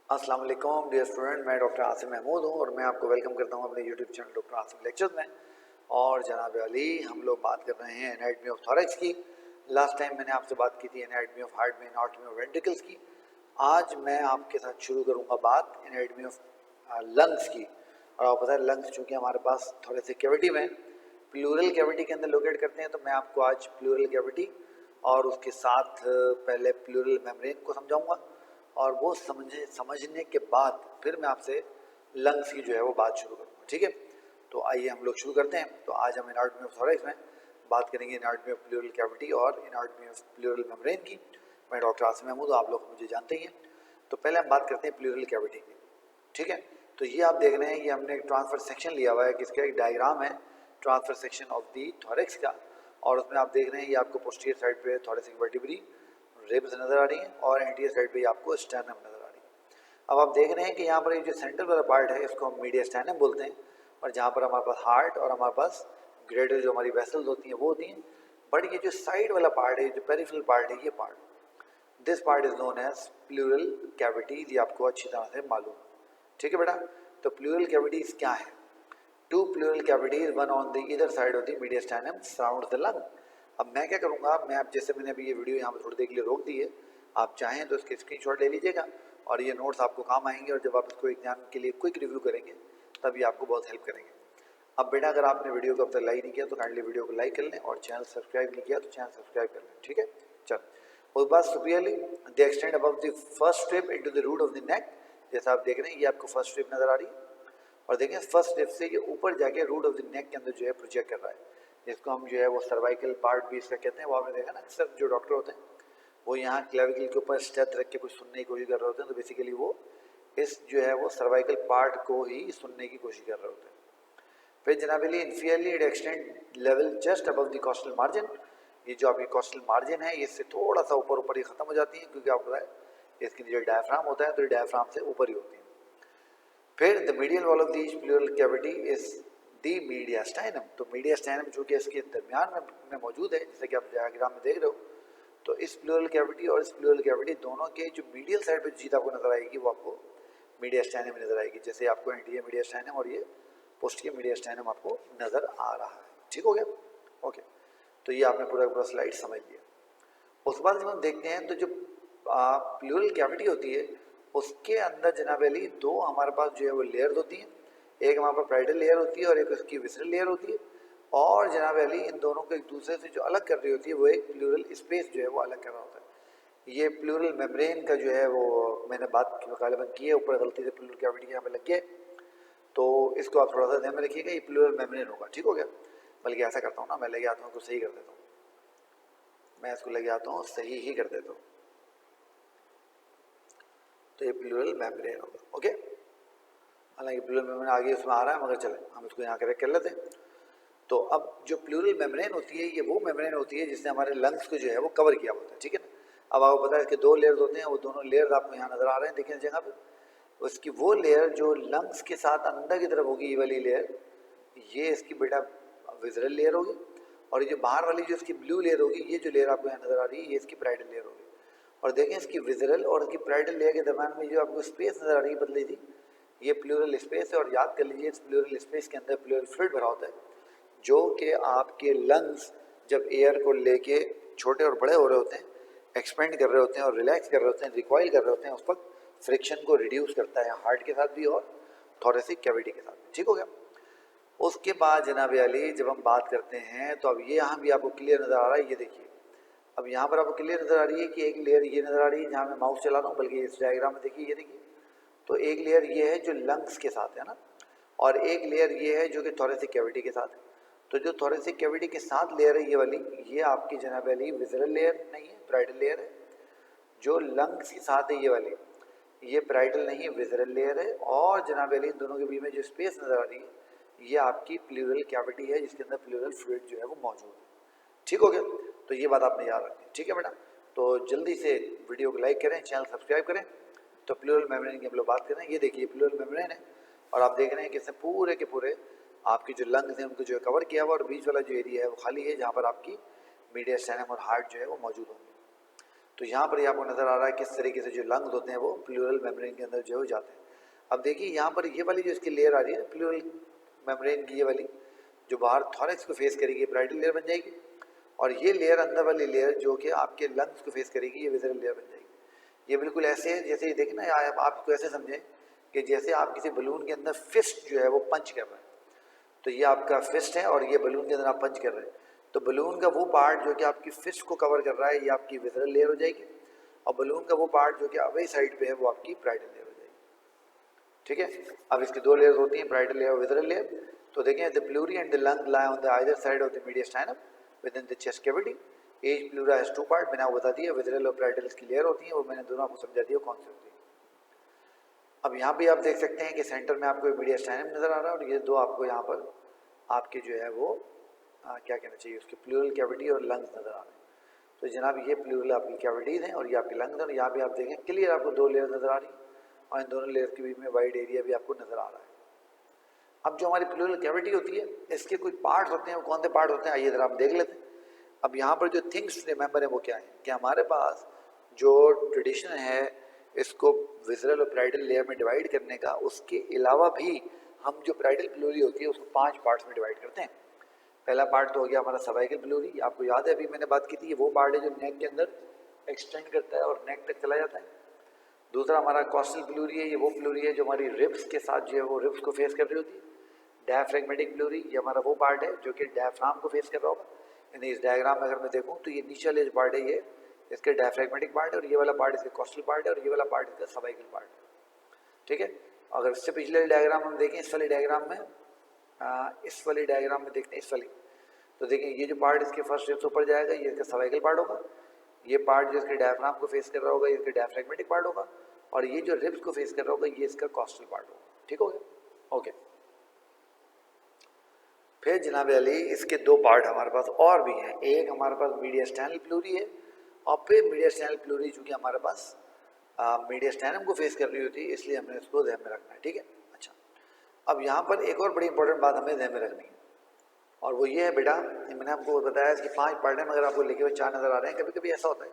अस्सलाम वालेकुम dear student, मैं डॉक्टर आसिम महमूद हूँ और मैं आपको वेलकम करता हूँ अपने YouTube channel doctor Asim lectures में। और जनाब अली, हम लोग बात कर रहे हैं एनाटॉमी ऑफ थॉरैक्स की। लास्ट टाइम मैंने आपसे बात की थी एनाटॉमी ऑफ हार्ट में, एनाटॉमी ऑफ वेंट्रिकल्स की। आज मैं आपके साथ शुरू करूँगा बात एनाटॉमी ऑफ लंग्स की। और आपको पता है लंग्स चूँकि हमारे पास थोड़े से कैविटी में प्लूरल कैविटी के अंदर लोकेट करते हैं, तो मैं आपको आज प्लूरल कैविटी और उसके साथ पहले प्लूरल मेम्ब्रेन को समझाऊंगा और वो समझने के बाद फिर मैं आपसे लंग्स की जो है वो बात शुरू करूँगा। ठीक है, तो आइए हम लोग शुरू करते हैं। तो आज हम एनाटॉमी ऑफ थॉरैक्स में बात करेंगे एनाटॉमी ऑफ प्लूरल कैविटी और एनाटॉमी ऑफ प्लूरल मेम्ब्रेन की। मैं डॉक्टर आसिम महमूद, आप लोग मुझे जानते ही हैं। तो पहले हम बात करते हैं प्लूरल कैविटी की। ठीक है, तो ये आप देख रहे हैं, ये हमने एक ट्रांसफर सेक्शन लिया हुआ है, किसका एक डायग्राम है transfer section of the thorax का। और उसमें आप देख रहे हैं ये आपको पोस्टीरियर साइड पे थोरेसिक वर्टिब्री रिब्स नज़र आ रही हैं और एंटीरियर साइड पे आपको स्टर्नम नज़र आ रही है। अब आप देख रहे हैं कि यहाँ पर ये जो सेंट्रल वाला पार्ट है इसको हम मीडियस्टाइनम बोलते हैं, और जहाँ पर हमारे पास हार्ट और हमारे पास ग्रेटर जो हमारी वेसल्स होती हैं वो होती हैं। बट ये जो साइड वाला पार्ट है, जो पेरिफेरल पार्ट है, ये part, this part is known as pleural cavity. ये आपको अच्छी तरह से मालूम है। ठीक है बेटा, तो प्लूरल कैविटीज क्या है? Two pleural cavities, one on the either side of the mediastinum surrounds the lung. अब मैं क्या करूँगा, मैं अब जैसे मैंने अभी ये वीडियो यहाँ पर थोड़ी देर के लिए रोक दी है, आप चाहें तो इसके स्क्रीनशॉट ले लीजिएगा और ये नोट्स आपको काम आएंगे, और जब आप इसको एग्जाम के लिए क्विक रिव्यू करेंगे तब ये आपको बहुत हेल्प करेंगे। अब बेटा, अगर आपने वीडियो को अब तक लाइक नहीं किया तो काइंडली वीडियो को लाइक कर लें, और चैनल सब्सक्राइब नहीं किया तो चैनल सब्सक्राइब कर लें। ठीक है, चल उस बात superiorly they extend above the first strip into the root of the neck. जैसा आप देख रहे हैं ये आपको फर्स्ट स्ट्रिप नजर आ रही है, और देखें फर्स्ट स्ट्रिप से ये ऊपर जाके रूट ऑफ द नेक के अंदर जो है प्रोजेक्ट कर रहा है, जिसको हम जो है वो सर्वाइकल पार्ट भी इसका कहते हैं। वो आपने देखा ना, अक्सर जो डॉक्टर होते हैं वो यहाँ क्लेविकल के ऊपर स्टेथ रख के कुछ सुनने की कोशिश कर रहे होते हैं, तो बेसिकली वो इस जो है वो सर्वाइकल पार्ट को ही सुनने की कोशिश कर रहे होते हैं। फिर जनाबली inferiorly it extend level just above the costal margin. ये जो आपकी कॉस्टल मार्जिन है, इससे थोड़ा सा ऊपर ऊपर ही खत्म हो जाती है, क्योंकि आपको पता है इसके जो डायफ्राम होता है तो डायफ्राम से ऊपर ही होती है। फिर the medial wall of the pleural cavity is the mediastinum. तो मीडियास्टाइनम जो कि इसके दरमियान में मौजूद है, जैसे कि आप डायग्राम में देख रहे हो, तो इस प्लूरल कैविटी और इस प्लूरल कैविटी दोनों के जो मीडियल साइड पे चीज़ आपको नजर आएगी वो आपको मीडियास्टाइनम में नजर आएगी। जैसे आपको एंटीरियर मीडियास्टाइनम और ये पोस्टीरियर मीडियास्टाइनम आपको नजर आ रहा है। ठीक हो गया? ओके, तो ये आपने पूरा पूरा स्लाइड समझ लिया। उस बाद जब हम देखते हैं तो जो प्लूरल कैविटी होती है उसके अंदर जनाब अली दो हमारे पास जो है वो लेयर्स होती हैं। एक हमारे पास पैराइटल लेयर होती है और एक उसकी विसरल लेयर होती है। और जनाब अली इन दोनों को एक दूसरे से जो अलग कर रही होती है वो एक प्लूरल स्पेस जो है वो अलग कर रहा होता है। ये प्लूरल मेम्ब्रेन का जो है वो मैंने बात गालिबन की है, ऊपर गलती से प्लूरल कैविटी यहाँ पे लग गया, तो इसको आप थोड़ा सा ध्यान में रखिएगा, ये प्लूरल मेम्ब्रेन होगा। ठीक हो गया? बल्कि ऐसा करता हूँ ना, मैं लेके आता हूँ, सही कर देता हूँ, मैं इसको लेके आता हूँ, सही ही कर देता हूँ। तो ये प्लूरल मेम्ब्रेन होगा। ओके, हालांकि प्लूरल मेम्ब्रेन आगे उसमें आ रहा है, मगर चले हम इसको यहाँ करेक्ट कर लेते हैं। तो अब जो प्लूरल मेम्ब्रेन होती है ये वो मेम्ब्रेन होती है जिसने हमारे लंग्स को जो है वो कवर किया होता है। ठीक है ना? अब आपको पता है कि दो लेयर्स होते हैं, वो दोनों लेयर्स आपको यहाँ नजर आ रहे हैं, देखिए जगह पे। उसकी वो लेयर जो लंग्स के साथ अंदर की तरफ होगी, ये वाली लेयर, ये इसकी बेटा विजरल लेयर होगी, और ये जो बाहर वाली जो इसकी ब्लू लेयर होगी, ये जो लेयर आपको यहाँ नजर आ रही है, ये इसकी पैराइटल लेयर होगी। और देखें इसकी विजरल और इसकी पैराइटल लेयर के दरम्यान में जो आपको स्पेस नजर आ रही है बदली थी, ये प्लूरल स्पेस है। और याद कर लीजिए इस प्लूरल स्पेस के अंदर प्लूरल फ्लूइड भरा होता है, जो कि आपके लंग्स जब एयर को लेके छोटे और बड़े हो रहे होते हैं, एक्सपेंड कर रहे होते हैं और रिलैक्स कर रहे होते हैं, रिकॉइल कर रहे होते हैं, उस वक्त फ्रिक्शन को रिड्यूस करता है हार्ट के साथ भी और थोरेसिक कैविटी के साथ भी। ठीक हो गया? उसके बाद जनाब अली जब हम बात करते हैं तो अब ये यहाँ भी आपको क्लियर नज़र आ रहा है, ये देखिए अब यहाँ पर आपको क्लियर नज़र आ रही है कि एक लेयर ये नज़र आ रही है जहाँ मैं माउस चला रहा हूँ, बल्कि इस डायग्राम में देखिए, ये देखिए, तो एक लेयर ये है जो लंग्स के साथ है ना, और एक लेयर ये है जो कि थोरेसिक कैविटी के साथ है। तो जो थोरेसिक कैविटी के साथ लेयर है ये वाली, ये आपकी जनाब अली विजरल लेयर नहीं है, पैराइटल लेयर है। जो लंग्स के साथ है ये वाली, ये पैराइटल नहीं है, विजरल लेयर है। और जनाब अली दोनों के बीच में जो स्पेस नज़र आ रही है ये आपकी प्लूरल कैविटी है, जिसके अंदर प्लूरल फ्लूइड जो है वो मौजूद है। ठीक हो गया? तो ये बात आपने याद रखनी है। ठीक है बेटा, तो जल्दी से वीडियो को लाइक करें, चैनल सब्सक्राइब करें। तो प्लूरल मेम्ब्रेन की हम लोग बात करें, ये देखिए प्लूरल मेम्ब्रेन है, और आप देख रहे हैं कि इसने पूरे के पूरे आपकी जो लंग्स हैं उनको जो है कवर किया हुआ, और बीच वाला जो एरिया है वो खाली है, जहाँ पर आपकी मीडियस्टाइनम और हार्ट जो है वो मौजूद होंगे। तो यहाँ पर ही आपको नज़र आ रहा है किस तरीके से जो लंग्स होते हैं वो प्लूरल मेम्ब्रेन के अंदर जो जाते हैं। अब देखिए यहाँ पर ये वाली जो इसकी लेयर आ रही है प्लूरल मेम्ब्रेन की, ये वाली जो बाहर थॉरैक्स को फेस करेगी पैराइटल लेयर बन जाएगी, और ये लेयर अंदर वाली लेयर जो कि आपके लंग्स को फेस करेगी ये विज़रल लेयर बन जाएगी। ये बिल्कुल ऐसे है जैसे ये देखें ना, आप इसको ऐसे समझें कि जैसे आप किसी बलून के अंदर फिस्ट जो है वो पंच कर रहे हैं, तो ये आपका फिस्ट है और ये बलून के अंदर आप पंच कर रहे हैं, तो बलून का वो पार्ट जो कि आपकी फिस्ट को कवर कर रहा है ये आपकी विज़रल लेयर हो जाएगी, और बलून का वो पार्ट जो कि अवे साइड पे है वो आपकी पैराइटल लेयर हो जाएगी। ठीक है, अब इसकी दो लेयर्स होती हैं, पैराइटल लेयर और विज़रल लेयर। तो देखें the pleurae and the lung lie on the either side of the mediastinum within the chest cavity. As pleura has two part, मैंने आपको बता दिया विज़रल और पैराइटल की लेयर होती है, और मैंने दोनों आपको समझा दिया कौन सी होती है। अब यहाँ पे आप देख सकते हैं कि सेंटर में आपको मीडियस्टाइनम नज़र आ रहा है, और ये दो आपको यहाँ पर आपके जो है वो क्या कहना चाहिए उसकी प्लूरल कैविटी और लंग्स नज़र आ रहे हैं। तो जनाब ये प्लूरल आपकी कैविटीज़ हैं और ये आपके लंग्स हैं, और यहाँ पे आप देखें क्लियर आपको दो लेयर नज़र आ रही है, और इन दोनों लेयर के बीच में वाइड एरिया भी आपको नज़र आ रहा है। अब जो हमारी प्लूरल कैविटी होती है इसके कुछ पार्ट्स होते हैं, वो कौन से पार्ट होते हैं आइए ज़रा आप देख लेते हैं। अब यहाँ पर जो थिंग्स रिमेंबर है वो क्या है कि हमारे पास जो ट्रेडिशन है इसको विज़रल और पैराइटल लेयर में डिवाइड करने का, उसके अलावा भी हम जो पैराइटल प्लूरी होती है उसको 5 पार्ट्स में डिवाइड करते हैं। पहला पार्ट तो हो गया हमारा सर्वाइकल प्लूरी, आपको याद है अभी मैंने बात की थी, वो पार्ट है जो नेक के अंदर एक्सटेंड करता है और नेक तक चला जाता है। दूसरा हमारा कॉस्टल प्लूरी है, ये वो प्लूरी है जो हमारी रिब्स के साथ जो है वो रिब्स को फेस कर रही होती है। डायफ्रैग्मेटिक प्लूरी ये हमारा वो पार्ट है जो कि डायफ्राम को फेस कर रहा होगा, यानी इस डायग्राम में अगर मैं देखूँ तो ये नीचे वाले जो पार्ट है ये इसके डायफ्रैग्मेटिक पार्ट है, और ये वाला पार्ट इसके कॉस्टल पार्ट है, और ये वाला पार्ट इसका सर्वाइकल पार्ट है। ठीक है, अगर इससे पिछले डायग्राम हम देखें इस वाले डायग्राम में, इस वाले डायग्राम में देखते हैं इस वाली, तो देखिए ये जो पार्ट इसके फर्स्ट रिब्स ऊपर जाएगा ये इसका सर्वाइकल पार्ट होगा, ये पार्ट जो इसके डायफ्राम को फेस कर रहा होगा ये इसका डायफ्रैग्मेटिक पार्ट होगा, और ये जो रिब्स को फेस कर रहा होगा ये इसका कॉस्टल पार्ट होगा। ठीक हो गया, ओके। फिर जनाब अली इसके दो पार्ट हमारे पास और भी हैं, एक हमारे पास मीडियस्टाइनल प्लूरी है, और फिर मीडियस्टाइनल प्लूरी चूँकि हमारे पास मीडियस्टाइनम को फेस कर रही होती है इसलिए हमने इसको ध्यान में रखना है। ठीक है, अच्छा अब यहाँ पर एक और बड़ी इंपॉर्टेंट बात हमें ध्यान में रखनी है, और वो ये है बेटा, मैंने आपको बताया कि 5 पार्ट हैं मगर आपको लिखे हुए 4 नज़र आ रहे हैं। कभी कभी ऐसा होता है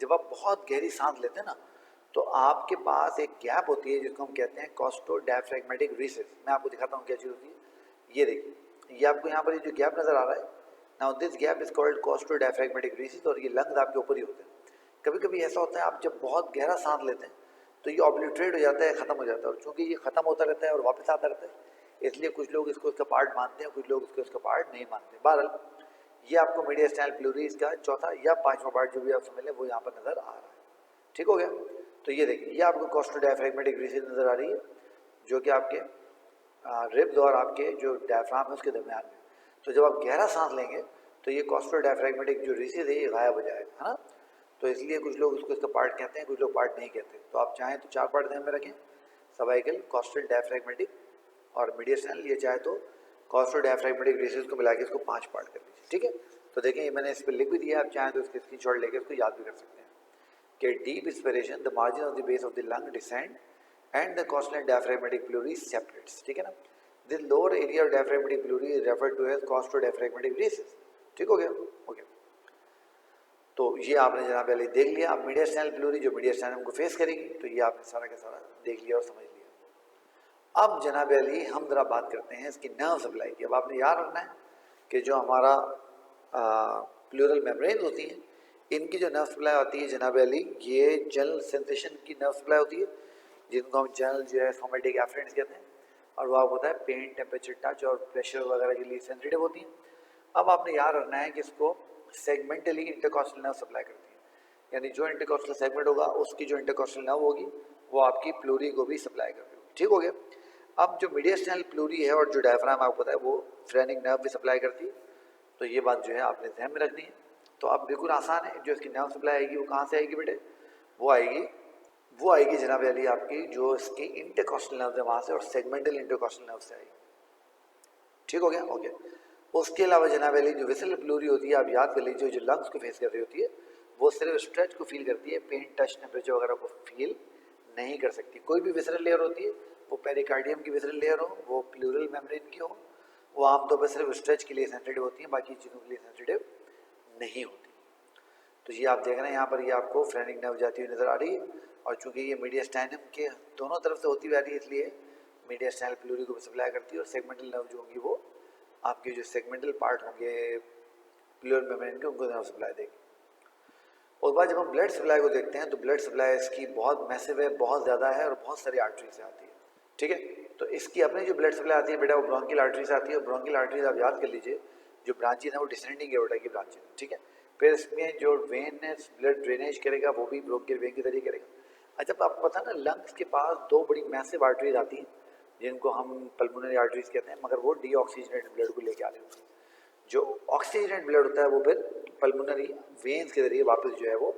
जब आप बहुत गहरी सांस लेते हैं ना तो आपके पास एक गैप होती है जिसको हम कहते हैं कॉस्टो डायफ्रैग्मेटिक रिसेस। मैं आपको दिखाता हूँ क्या चीज़ होती है। ये देखिए ये आपको यहाँ पर जो गैप नज़र आ रहा है, now this gap is called costodiaphragmatic recess, और ये लंग्स आपके ऊपर ही होते हैं। कभी कभी ऐसा होता है आप जब बहुत गहरा सांस लेते हैं तो ये ऑब्लिटरेट हो जाता है, ख़त्म हो जाता है, और चूँकि ये ख़त्म होता रहता है और वापस आता रहता है इसलिए कुछ लोग इसको इसका पार्ट मानते हैं, कुछ लोग इसको इसका पार्ट नहीं मानते। बहरहाल ये आपको मीडियस्टाइनल प्लूरी इसका चौथा या 5वां पार्ट जो भी आप समझ लें वो यहाँ पर नज़र आ रहा है। ठीक हो गया, तो ये देखिए ये आपको कॉस्टो डायफ्रैग्मेटिक रिसेस नज़र आ रही है जो कि आपके रिब्स और आपके जो डायफ्राम है उसके दरमियान में। तो जब आप गहरा सांस लेंगे तो ये कॉस्टो डायफ्रैग्मेटिक जो रिसेस है ये गायब हो जाएगा, है ना। तो इसलिए कुछ लोग उसको इसका पार्ट कहते हैं, कुछ लोग पार्ट नहीं कहते। तो आप चाहें तो 4 पार्ट ध्यान में रखें, सर्वाइकल, कॉस्टल, डायफ्रैग्मेटिक और मीडियस्टाइनल, ये चाहे तो कॉस्टो डायफ्रैग्मेटिक रिसेस को मिला के इसको 5 पार्ट कर लीजिए। ठीक है, तो देखें ये मैंने इस पर लिख भी दिया, आप चाहें तो इसकी स्क्रीनशॉट लेके उसको याद भी कर सकते हैं कि deep inspiration the margin of the base of the lung descend and the costal and diaphragmatic pleurae separates. ठीक है ना, this lower area of diaphragmatic pleurae is referred to as costodiaphragmatic recess. ठीक हो गया, okay. तो ये आपने जनाब अली देख लिया। अब मीडियस्टाइनल प्लूरी जो मीडियस्टाइनम को फेस करेगी, तो ये आपने सारा का सारा देख लिया और समझ लिया। अब जनाब अली हम ज़रा बात करते हैं इसकी नर्व सप्लाई की। अब आपने याद रखना है कि जो हमारा प्लूरल मेम्ब्रेन होती हैं इनकी जो नर्व सप्लाई होती है जनाब अली ये जनरल सेंसेशन की नर्व सप्लाई होती है, जिनको हम जनरल जो है सोमेटिक एफरेंट्स कहते हैं, और वो आपको होता है पेन, टेम्परेचर, टच और प्रेशर वगैरह के लिए सेंसिटिव होती हैं। अब आपने याद रखना है कि इसको सेगमेंटली इंटरकॉस्टल नर्व सप्लाई करती है, यानी जो इंटरकॉस्टल सेगमेंट होगा उसकी जो इंटरकॉस्टल नर्व होगी वो आपकी प्लूरी को भी सप्लाई करती होगी। ठीक हो गया। अब जो मीडियस्टाइनल प्लूरी है और जो डायफ्राम आपको पता है वो फ्रेनिक नर्व भी सप्लाई करती है, तो ये बात जो है आपने ध्यान में रखनी है। तो अब बिल्कुल आसान है, जो इसकी नर्व सप्लाई आएगी वो कहाँ से आएगी बेटे, वो आएगी जनाब अली आपकी जो इसकी इंटरकॉस्टल नर्व है वहाँ से, और सेगमेंटल इंटरकॉस्टल नर्व से आएगी। ठीक हो गया, ओके। उसके अलावा जनाब अली जो विसरल प्लूरी होती है आप याद कर लीजिए, जो लंग्स को फेस कर रही होती है वो सिर्फ स्ट्रेच को फील करती है, पेन, टच, टेम्परेचर वगैरह को फील नहीं कर सकती। कोई भी विसरल लेयर होती है, वो पेरिकार्डियम की विसरल लेयर हो, वो प्लूरल मेम्ब्रेन की हो, वो आमतौर पर सिर्फ स्ट्रेच के लिए सेंसिटिव होती है, बाकी चीज़ों के लिए सेंसिटिव नहीं होती। तो ये आप देख रहे हैं यहाँ पर, ये आपको फ्रेनिक नर्व जाती हुई नज़र आ रही है, और चूंकि ये मीडियस्टाइनम के दोनों तरफ से होती हुई आ रही है, इसलिए मीडियस्टाइनल पिलूरी को भी सप्लाई करती है, और सेगमेंटल नर्व जो होंगी वो आपके जो सेगमेंटल पार्ट होंगे प्लूरल मेम्ब्रेन के, उनको नर्व सप्लाई देगी। और बाद जब हम ब्लड सप्लाई को देखते हैं तो ब्लड सप्लाई इसकी बहुत मैसिव है, बहुत ज़्यादा है, और बहुत सारी आर्टरी से आती है। ठीक है, तो इसकी अपनी जो ब्लड सप्लाई आती है बेटा वो ब्रोंकियल आर्टरी से आती है, और ब्रोंकियल आर्टरीज आप याद कर लीजिए जो ब्रांचेज है वो डिसेंडिंग एओर्टा की ब्रांच है। ठीक है, फिर इसमें जो वेन है ब्लड ड्रेनेज करेगा वो भी ब्रोंकियल वेन के जरिए करेगा। अच्छा, तो आपको पता है ना, लंग्स के पास दो बड़ी मैसिव आर्टरीज आती हैं जिनको हम पल्मोनरी आर्टरीज कहते हैं, मगर वो डीऑक्सीजनेटेड ब्लड को लेके आ रही होती है। जो ऑक्सीजनेटेड ब्लड होता है वो फिर पल्मोनरी वेन्स के जरिए वापस जो है वो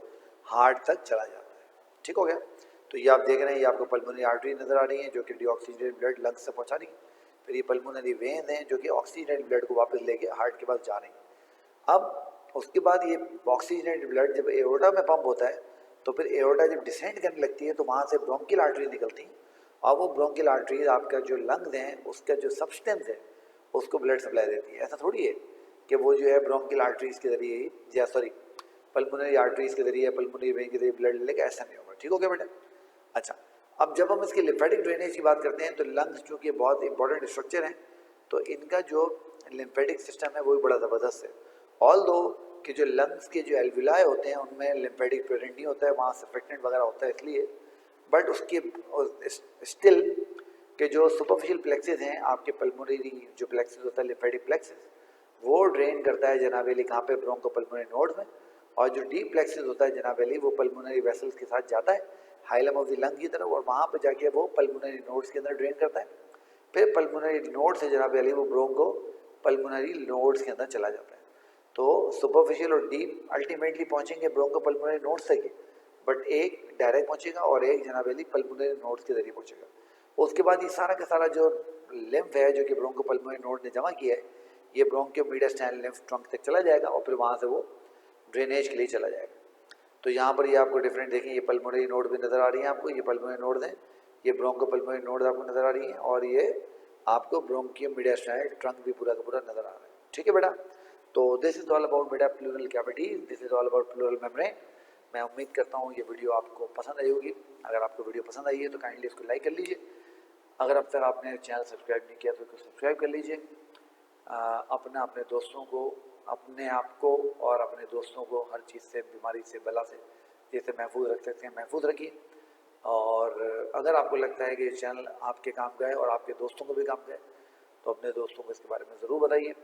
हार्ट तक चला जाता है। ठीक हो गया, तो ये आप देख रहे हैं, ये आपको पल्मोनरी आर्टरी नजर आ रही है जो कि डीऑक्सीजनेटेड ब्लड लंग्स से पहुंचा रही है, फिर ये पल्मोनरी वेन है जो कि ऑक्सीजनेटेड ब्लड को वापस लेके हार्ट के पास जा रही है। अब उसके बाद ये ऑक्सीजनेटेड ब्लड जब एओर्टा में पंप होता है तो फिर एओर्टा जब डिसेंड करने लगती है तो वहाँ से ब्रोंकियल आर्टरी निकलती है, और वो ब्रोंकियल आर्टरीज आपका जो लंग्स हैं उसका जो सब्सटेंस है उसको ब्लड सप्लाई देती है। ऐसा थोड़ी है कि वो जो है ब्रोंकियल आर्टरीज के जरिए या सॉरी पल्मोनरी आर्टरीज के जरिए पल्मोनरी वेन के जरिए ब्लड लेगा, ऐसा नहीं होगा। ठीक हो गया बेटा। अच्छा, अब जब हम इसके लिम्फेटिक ड्रेनेज की बात करते हैं तो लंग्स चूँकि बहुत इंपॉर्टेंट स्ट्रक्चर हैं तो इनका जो लिम्फेटिक सिस्टम है वो भी बड़ा ज़बरदस्त है। ऑल दो कि जो लंग्स के जो एल्विलाई होते हैं उनमें लिम्फेटिक प्रेजेंट नहीं होता है, वहाँ सर्फेक्टेंट वगैरह होता है इसलिए, बट उसके स्टिल के जो सुपरफिशियल प्लेक्सेस हैं आपके पल्मोनरी जो प्लेक्सेस होता है लिम्फेटिक प्लेक्सेस, वो ड्रेन करता है जनाब अली कहाँ पे, ब्रोंको पल्मोनरी नोड में, और जो डीप प्लेक्सेस होता है जनाब अली वो पल्मोनरी वेसल्स के साथ जाता है हाइलम ऑफ द लंग की तरफ, और वहाँ पे जाके वो पल्मोनरी नोड्स के अंदर ड्रेन करता है। फिर पल्मोनरी नोड से जनाब अली वो ब्रोंको पल्मोनरी नोड्स के अंदर चला जाता है। तो सुपरफिशियल और डीप अल्टीमेटली पहुंचेंगे ब्रोंको पल्मोनरी नोड्स तक ही, बट एक डायरेक्ट पहुंचेगा और एक जनाब अली पल्मोनरी नोड्स के जरिए पहुंचेगा। उसके बाद ये सारा का सारा जो लिम्फ है जो कि ब्रोंको पल्मोनरी नोड ने जमा किया है ये ब्रोंकियो मीडियस्टाइनल लिम्फ ट्रंक तक चला जाएगा, और फिर वहाँ से वो ड्रेनेज के लिए चला जाएगा। तो यहाँ पर ये आपको डिफरेंट देखें, ये पल्मोनरी नोड भी नज़र आ रही है आपको, ये पल्मोनरी नोड है, ये ब्रोंको पल्मोनरी नोड आपको नज़र आ रही है, और ये आपको ब्रोंकियो मीडियस्टाइनल ट्रंक भी पूरा का पूरा नज़र आ रहा है। ठीक है बेटा, तो दिस इज ऑल अबाउट बेटा pleural cavities, this is all about pleural membrane. मैं उम्मीद करता हूँ ये वीडियो आपको पसंद आई होगी। अगर आपको वीडियो पसंद आई है तो काइंडली इसको लाइक कर लीजिए। अगर अब तक आपने चैनल सब्सक्राइब नहीं किया तो इसको सब्सक्राइब कर लीजिए। अपने दोस्तों को, अपने आप को और अपने दोस्तों को हर चीज़ से, बीमारी से, बला से जैसे महफूज रख सकते हैं महफूज रखिए। और अगर आपको लगता है कि ये चैनल आपके काम का है और आपके दोस्तों को भी काम का है तो अपने दोस्तों को इसके बारे में ज़रूर बताइए।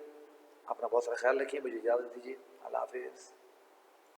अपना बहुत सारा ख्याल रखिए, मुझे इजाज़त दीजिए। अल्लाह हाफिज़।